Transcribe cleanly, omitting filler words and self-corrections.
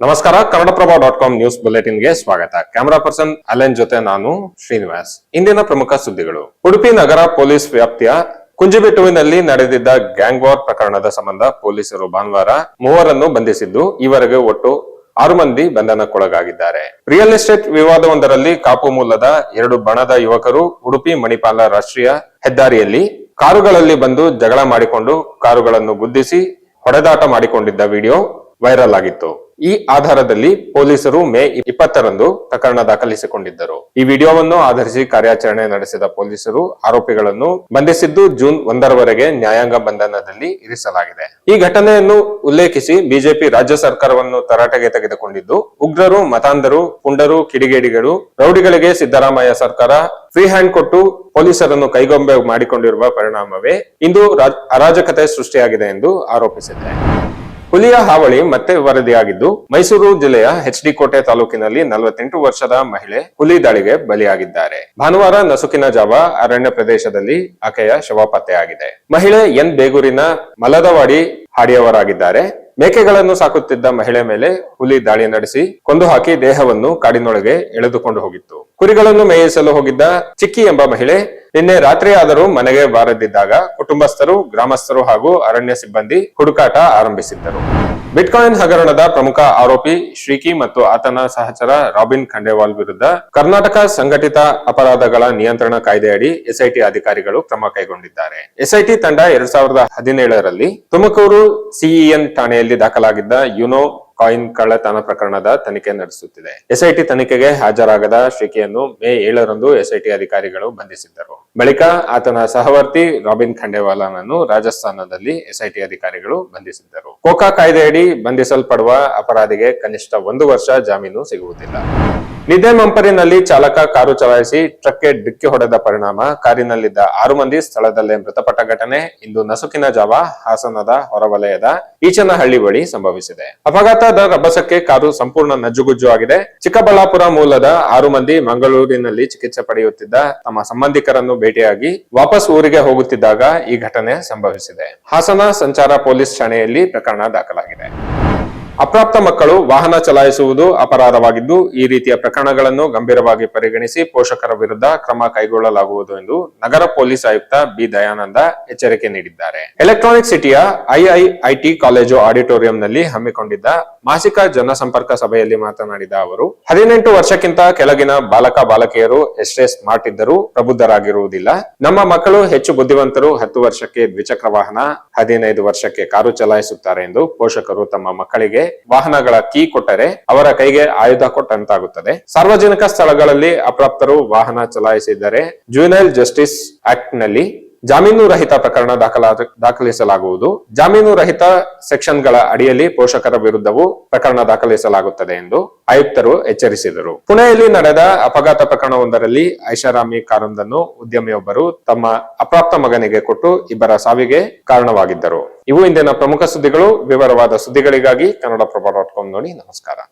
ನಮಸ್ಕಾರ. ಕನ್ನಡಪ್ರಭ.com ನ್ಯೂಸ್ ಬುಲೆಟಿನ್ಗೆ ಸ್ವಾಗತ. Camera person Allen ಜೊತೆ ನಾನು ಶ್ರೀನಿವಾಸ್. ಇಂದಿನ ಪ್ರಮುಖ ಸುದ್ದಿಗಳು. ಉಡುಪಿ ನಗರ ಪೊಲೀಸ್ ವ್ಯಾಪ್ತಿಯ ಕುಂಜಿಬಿಟ್ಟುವಿನಲ್ಲಿ ನಡೆದಿದ್ದ ಗ್ಯಾಂಗ್ ವಾರ್ ಪ್ರಕರಣದ ಸಂಬಂಧ ಪೊಲೀಸರು ಭಾನುವಾರ 3 ಬಂಧಿಸಿದ್ದು, ಈವರೆಗೆ ಒಟ್ಟು 6 ಮಂದಿ ಬಂಧನಕ್ಕೊಳಗಾಗಿದ್ದಾರೆ. ರಿಯಲ್ ಎಸ್ಟೇಟ್ ವಿವಾದವೊಂದರಲ್ಲಿ ಕಾಪು ಮೂಲದ 2 ಬಣದ ಯುವಕರು ಉಡುಪಿ ಮಣಿಪಾಲ ರಾಷ್ಟ್ರೀಯ ಹೆದ್ದಾರಿಯಲ್ಲಿ ಕಾರುಗಳಲ್ಲಿ ಬಂದು ಜಗಳ ಮಾಡಿಕೊಂಡು ಕಾರುಗಳನ್ನು ಗುದ್ದಿಸಿ ಹೊಡೆದಾಟ ಮಾಡಿಕೊಂಡಿದ್ದ ವಿಡಿಯೋ ವೈರಲ್ ಆಗಿತ್ತು. ಈ ಆಧಾರದಲ್ಲಿ ಪೊಲೀಸರು ಮೇ 20ರಂದು ಪ್ರಕರಣ ದಾಖಲಿಸಿಕೊಂಡಿದ್ದರು. ಈ ವಿಡಿಯೋವನ್ನು ಆಧರಿಸಿ ಕಾರ್ಯಾಚರಣೆ ನಡೆಸಿದ ಪೊಲೀಸರು ಆರೋಪಿಗಳನ್ನು ಬಂಧಿಸಿದ್ದು, ಜೂನ್ 1ರವರೆಗೆ ನ್ಯಾಯಾಂಗ ಬಂಧನದಲ್ಲಿ ಇರಿಸಲಾಗಿದೆ. ಈ ಘಟನೆಯನ್ನು ಉಲ್ಲೇಖಿಸಿ ಬಿಜೆಪಿ ರಾಜ್ಯ ಸರ್ಕಾರವನ್ನು ತರಾಟೆಗೆ ತೆಗೆದುಕೊಂಡಿದ್ದು, ಉಗ್ರರು, ಮತಾಂಧರು, ಪುಂಡರು, ಕಿಡಿಗೇಡಿಗಳು, ರೌಡಿಗಳಿಗೆ ಸಿದ್ದರಾಮಯ್ಯ ಸರ್ಕಾರ ಫ್ರೀ ಹ್ಯಾಂಡ್ ಕೊಟ್ಟು ಪೊಲೀಸರನ್ನು ಕೈಗೊಂಬೆ ಮಾಡಿಕೊಂಡಿರುವ ಪರಿಣಾಮವೇ ಇಂದು ಅರಾಜಕತೆ ಸೃಷ್ಟಿಯಾಗಿದೆ ಎಂದು ಆರೋಪಿಸಿದೆ. ಹುಲಿಯ ಹಾವಳಿ ಮತ್ತೆ ವರದಿಯಾಗಿದ್ದು, ಮೈಸೂರು ಜಿಲ್ಲೆಯ ಎಚ್ಡಿ ಕೋಟೆ ತಾಲೂಕಿನಲ್ಲಿ 48 ವರ್ಷದ ಮಹಿಳೆ ಹುಲಿ ದಾಳಿಗೆ ಬಲಿಯಾಗಿದ್ದಾರೆ. ಭಾನುವಾರ ನಸುಕಿನ ಜಾವ ಅರಣ್ಯ ಪ್ರದೇಶದಲ್ಲಿ ಆಕೆಯ ಶವ ಪತ್ತೆಯಾಗಿದೆ. ಮಹಿಳೆ ಎನ್ ಬೇಗೂರಿನ ಮಲದವಾಡಿ ಹಾಡಿಯವರಾಗಿದ್ದಾರೆ. ಮೇಕೆಗಳನ್ನು ಸಾಕುತ್ತಿದ್ದ ಮಹಿಳೆ ಮೇಲೆ ಹುಲಿ ದಾಳಿ ನಡೆಸಿ ಕೊಂದು ಹಾಕಿ ದೇಹವನ್ನು ಕಾಡಿನೊಳಗೆ ಎಳೆದುಕೊಂಡು ಹೋಗಿತ್ತು. ಕುರಿಗಳನ್ನು ಮೇಯಿಸಲು ಹೋಗಿದ್ದ ಚಿಕ್ಕಿ ಎಂಬ ಮಹಿಳೆ ನಿನ್ನೆ ರಾತ್ರಿ ಆದರೂ ಮನೆಗೆ ಬಾರದಿದ್ದಾಗ ಕುಟುಂಬಸ್ಥರು, ಗ್ರಾಮಸ್ಥರು ಹಾಗೂ ಅರಣ್ಯ ಸಿಬ್ಬಂದಿ ಹುಡುಕಾಟ ಆರಂಭಿಸಿದ್ದರು. ಬಿಟ್ಕಾಯಿನ್ ಹಗರಣದ ಪ್ರಮುಖ ಆರೋಪಿ ಶ್ರೀಕಿ ಮತ್ತು ಆತನ ಸಹಚರ ರಾಬಿನ್ ಖಂಡೇವಾಲ್ ವಿರುದ್ಧ ಕರ್ನಾಟಕ ಸಂಘಟಿತ ಅಪರಾಧಗಳ ನಿಯಂತ್ರಣ ಕಾಯ್ದೆಯಡಿ ಎಸ್ಐಟಿ ಅಧಿಕಾರಿಗಳು ಕ್ರಮ ಕೈಗೊಂಡಿದ್ದಾರೆ. ಎಸ್ಐಟಿ ತಂಡ 2017ರಲ್ಲಿ ತುಮಕೂರು ಸಿಇಎನ್ ಠಾಣೆಯಲ್ಲಿ ದಾಖಲಾಗಿದ್ದ ಯುನೋ ಕಾಯಿನ್ ಕಳ್ಳತನ ಪ್ರಕರಣದ ತನಿಖೆ ನಡೆಸುತ್ತಿದೆ. ಎಸ್ಐಟಿ ತನಿಖೆಗೆ ಹಾಜರಾಗದ ಶ್ರೀಕಿಯನ್ನು ಮೇ 7ರಂದು ಎಸ್ಐಟಿ ಅಧಿಕಾರಿಗಳು ಬಂಧಿಸಿದ್ದರು. ಬಳಿಕ ಆತನ ಸಹವರ್ತಿ ರಾಬಿನ್ ಖಂಡೇವಾಲನನ್ನು ರಾಜಸ್ಥಾನದಲ್ಲಿ ಎಸ್ಐಟಿ ಅಧಿಕಾರಿಗಳು ಬಂಧಿಸಿದ್ದರು. ಕೋಕಾ ಕಾಯ್ದೆಯಡಿ ಬಂಧಿಸಲ್ಪಡುವ ಅಪರಾಧಿಗೆ ಕನಿಷ್ಠ 1 ವರ್ಷ ಜಾಮೀನು ಸಿಗುವುದಿಲ್ಲ. ನಿದ್ದೆ ಮಂಪರಿನಲ್ಲಿ ಚಾಲಕ ಕಾರು ಚಲಾಯಿಸಿ ಟ್ರಕ್ಗೆ ಡಿಕ್ಕಿ ಹೊಡೆದ ಪರಿಣಾಮ ಕಾರಿನಲ್ಲಿದ್ದ 6 ಮಂದಿ ಸ್ಥಳದಲ್ಲೇ ಮೃತಪಟ್ಟ ಘಟನೆ ಇಂದು ನಸುಕಿನ ಜಾವ ಹಾಸನದ ಹೊರವಲಯದ ಈಚನಹಳ್ಳಿ ಬಳಿ ಸಂಭವಿಸಿದೆ. ಅಪಘಾತದ ರಭಸಕ್ಕೆ ಕಾರು ಸಂಪೂರ್ಣ ನಜ್ಜುಗುಜ್ಜು ಆಗಿದೆ. ಚಿಕ್ಕಬಳ್ಳಾಪುರ ಮೂಲದ 6 ಮಂದಿ ಮಂಗಳೂರಿನಲ್ಲಿ ಚಿಕಿತ್ಸೆ ಪಡೆಯುತ್ತಿದ್ದ ತಮ್ಮ ಸಂಬಂಧಿಕರನ್ನು ಭೇಟಿಯಾಗಿ ವಾಪಸ್ ಊರಿಗೆ ಹೋಗುತ್ತಿದ್ದಾಗ ಈ ಘಟನೆ ಸಂಭವಿಸಿದೆ. ಹಾಸನ ಸಂಚಾರ ಪೊಲೀಸ್ ಠಾಣೆಯಲ್ಲಿ ಪ್ರಕರಣ ದಾಖಲಾಗಿದೆ. ಅಪ್ರಾಪ್ತ ಮಕ್ಕಳು ವಾಹನ ಚಲಾಯಿಸುವುದು ಅಪರಾಧವಾಗಿದ್ದು, ಈ ರೀತಿಯ ಪ್ರಕರಣಗಳನ್ನು ಗಂಭೀರವಾಗಿ ಪರಿಗಣಿಸಿ ಪೋಷಕರ ವಿರುದ್ಧ ಕ್ರಮ ಕೈಗೊಳ್ಳಲಾಗುವುದು ಎಂದು ನಗರ ಪೊಲೀಸ್ ಆಯುಕ್ತ ಬಿ ದಯಾನಂದ ಎಚ್ಚರಿಕೆ ನೀಡಿದ್ದಾರೆ. ಎಲೆಕ್ಟ್ರಾನಿಕ್ ಸಿಟಿಯ ಐಐಐಟಿ ಕಾಲೇಜು ಆಡಿಟೋರಿಯಂನಲ್ಲಿ ಹಮ್ಮಿಕೊಂಡಿದ್ದ ಮಾಸಿಕ ಜನಸಂಪರ್ಕ ಸಭೆಯಲ್ಲಿ ಮಾತನಾಡಿದ ಅವರು, 18 ವರ್ಷಕ್ಕಿಂತ ಕೆಳಗಿನ ಬಾಲಕ ಬಾಲಕಿಯರು ಎಷ್ಟೇ ಸ್ಮಾರ್ಟ್ ಇದ್ದರೂ ಪ್ರಬುದ್ಧರಾಗಿರುವುದಿಲ್ಲ. ನಮ್ಮ ಮಕ್ಕಳು ಹೆಚ್ಚು ಬುದ್ಧಿವಂತರು. 10 ವರ್ಷಕ್ಕೆ ದ್ವಿಚಕ್ರ ವಾಹನ, 15 ವರ್ಷಕ್ಕೆ ಕಾರು ಚಲಾಯಿಸುತ್ತಾರೆ ಎಂದು ಪೋಷಕರು ತಮ್ಮ ಮಕ್ಕಳಿಗೆ ವಾಹನಗಳ ಕೀ ಕೊಟ್ಟರೆ ಅವರ ಕೈಗೆ ಆಯುಧ ಕೊಟ್ಟಂತಾಗುತ್ತದೆ. ಸಾರ್ವಜನಿಕ ಸ್ಥಳಗಳಲ್ಲಿ ಅಪ್ರಾಪ್ತರು ವಾಹನ ಚಲಾಯಿಸಿದರೆ ಜುವೆನೈಲ್ ಜಸ್ಟಿಸ್ ಆಕ್ಟ್ ನಲ್ಲಿ ಜಾಮೀನು ರಹಿತ ಪ್ರಕರಣ ದಾಖಲಿಸಲಾಗುವುದು. ಜಾಮೀನು ರಹಿತ ಸೆಕ್ಷನ್ಗಳ ಅಡಿಯಲ್ಲಿ ಪೋಷಕರ ವಿರುದ್ಧವೂ ಪ್ರಕರಣ ದಾಖಲಿಸಲಾಗುತ್ತದೆ ಎಂದು ಆಯುಕ್ತರು ಎಚ್ಚರಿಸಿದರು. ಪುಣೆಯಲ್ಲಿ ನಡೆದ ಅಪಘಾತ ಪ್ರಕರಣವೊಂದರಲ್ಲಿ ಐಷಾರಾಮಿ ಕಾರೊಂದನ್ನು ಉದ್ಯಮಿಯೊಬ್ಬರು ತಮ್ಮ ಅಪ್ರಾಪ್ತ ಮಗನಿಗೆ ಕೊಟ್ಟು 2 ಸಾವಿಗೆ ಕಾರಣವಾಗಿದ್ದರು. ಇವು ಇಂದಿನ ಪ್ರಮುಖ ಸುದ್ದಿಗಳು. ವಿವರವಾದ ಸುದ್ದಿಗಳಿಗಾಗಿ ಕನ್ನಡಪ್ರಭ.com ನೋಡಿ. ನಮಸ್ಕಾರ.